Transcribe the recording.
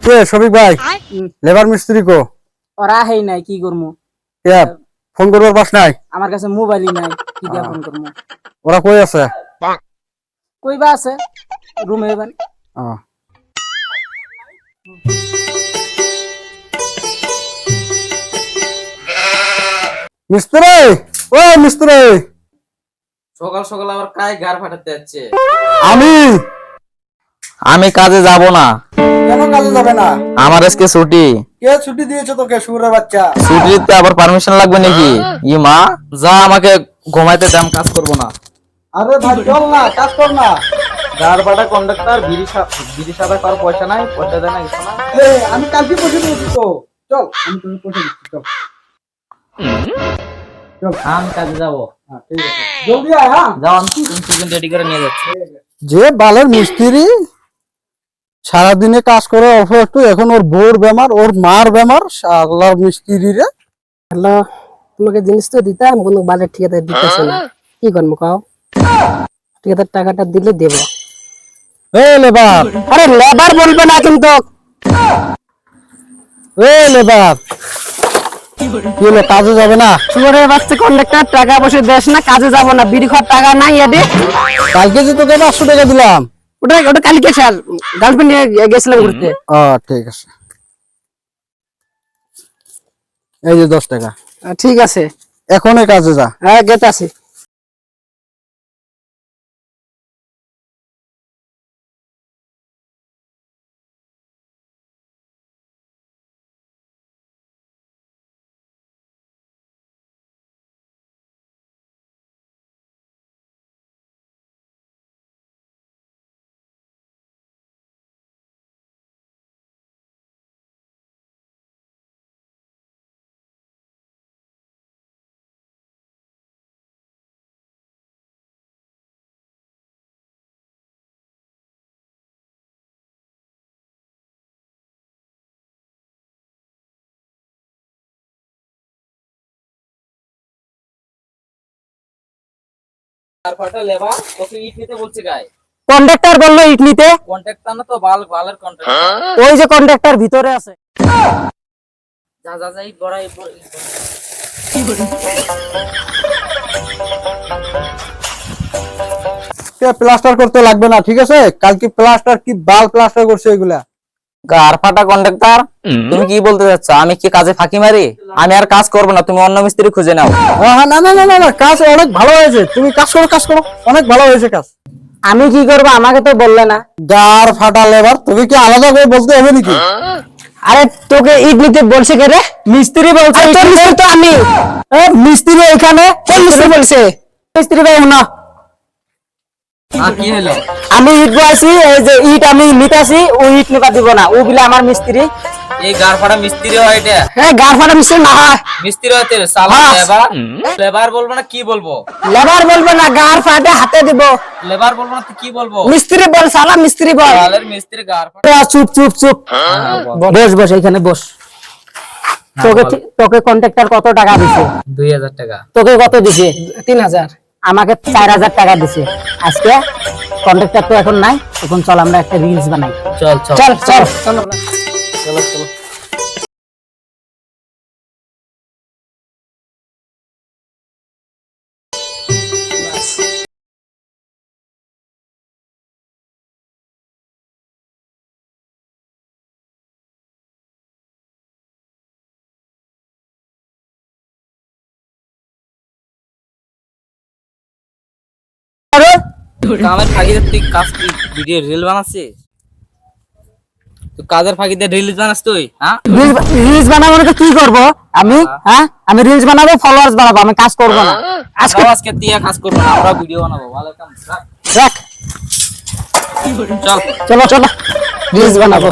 কে শফিক ভাই লেবার মিস্ত্রি কো ওরা হেই নাই কি করমু কে ফোন করবার পাস নাই আমার কাছে মোবাইলই নাই কি দিয়া ফোন করমু ওরা কই আছে কইবা আছে রুমে এবার মিস্ত্রি ও মিস্ত্রি সকাল সকাল আবার কায় গার ফাটাতে যাচ্ছে আমি আমি কাজে যাব না। কেন কাজে যাবে না? আমার আজকে ছুটি। কে ছুটি দিয়েছে তোকে শুয়োরের বাচ্চা? ছুটিতে আবার পারমিশন লাগবে নাকি? ই মা যা আমাকে ঘুমাইতে দাম কাজ করব না। আরে ভাই চল না কাজ কর না। গার বাটা কন্ডাক্টর বিড়ি সাদা করার পয়সা নাই, পয়সা দেয় না কিছু না। আমি কালকে পয়সা দিয়েছি তো। চল আমি তোকে পয়সা দিচ্ছি চল। আমি কাজে যাব। ঠিক আছে জলদি আয় হ্যাঁ। যাও আমি টিফিন রেডি করে নিয়ে যাচ্ছি। যে বালের মিস্ত্রি সারাদিনে কাজ করে অফার এখন ওর বউর বেমার ওর মার বেমার আল্লাহর মিস্ত্রি রে। হ্যালো তোমাকে জিনিস তো দিতাম কোনো বাজার ঠিকাদার দিতেছে না কি করবো কাও ঠিকাদার টাকাটা দিলে দেব লেবার আরে লেবার বলবে না কিন্তু লেবার কি হলো কাজে যাবে না? শুয়োরের বাচ্চা কন্ডাক্টর টাকা পয়সা দেশ না কাজে যাব না বিড়ি খাওয়ার টাকা নাই এডে কালকে যে তোকে 500 টাকা দিলাম ওটা কালকে স্যার গার্লফ্রেন্ড নিয়ে গেছিলাম ঘুরতে ঠিক আছে এই যে 10 টাকা ঠিক আছে এখনই কাজে যা। হ্যাঁ গেতে আছে গার ফাটা লেবার তোকে ইট নিতে বলছে গায় কন্ডাক্টর বললো ইট নিতে কন্ট্রাক্টর না তো বালের কন্ট্রাক্টর ওই যে কন্ডাক্টর ভিতরে আছে যা যা যা ইট বড়া প্লাস্টার করতে লাগবে না ঠিক আছে। কালকে প্লাস্টার কি বাল প্লাস্টার করছে এগুলা। গার ফাটা কন্ডাক্টর তুমি কি বলতে যাচ্ছ? আমি কি কাজে ফাঁকি মারি? আমি আর কাজ করব না, তুমি অন্য মিস্ত্রি খুঁজে নাও। না না না না না কাজ অনেক ভালো হয়েছে, তুমি কাজ করো অনেক ভালো হয়েছে কাজ। আমি কি করবো আমাকে তো বললে না গার ফাটা লেবার তোকে কি আলাদা করে বলতে হবে নাকি? আরে তোকে ইট নিতে বলছে কে রে মিস্ত্রি বলছে তো আমি মিস্ত্রি এখানে কোন মিস্ত্রি বলছে মিস্ত্রি ভাই না কি হলো আমি ইট বলছি এই যে ইট আমি নিতাছি ও ইট নিবা দিব না ও বলে আমার মিস্ত্রি এই গার ফাটা মিস্ত্রি হয় এটা হ্যাঁ গার ফাটা মিস্ত্রি না হয় মিস্ত্রি হতে সালা লেবার লেবার বলবো না কি বলবো লেবার বলবো না গার ফাটে হাতে দিব লেবার বলবো না তো কি বলবো মিস্ত্রি বল সালা মিস্ত্রি বল বালের মিস্ত্রি গার ফাটা চুপ চুপ চুপ বস বস এখানে বস তোকে কন্ট্রাক্টর কত টাকা দিছে 2000 টাকা তোকে কত দিছে 3000 আমাকে 4000 টাকা দিছে আজকে কন্ট্রাক্টর তো এখন নাই এখন চল আমরা একটা রিলস বানাই চল চল চল চল চল চলো চলো কামের ফাঁকিতে তুই কাজ ভিডিও রিল বানাচ্ছিস তুই কাজের ফাঁকিতে রিলস বানাস তুই হ্যাঁ রিলস বানাবো না তো কি করব আমি হ্যাঁ আমি রিলস বানাবো ফলোয়ার্স বানাবো আমি কাজ করব না আজকে তুই কাজ করবো না আমরা ভিডিও বানাবো ভালো কাম রাখ চল চলো চলো রিলস বানাবো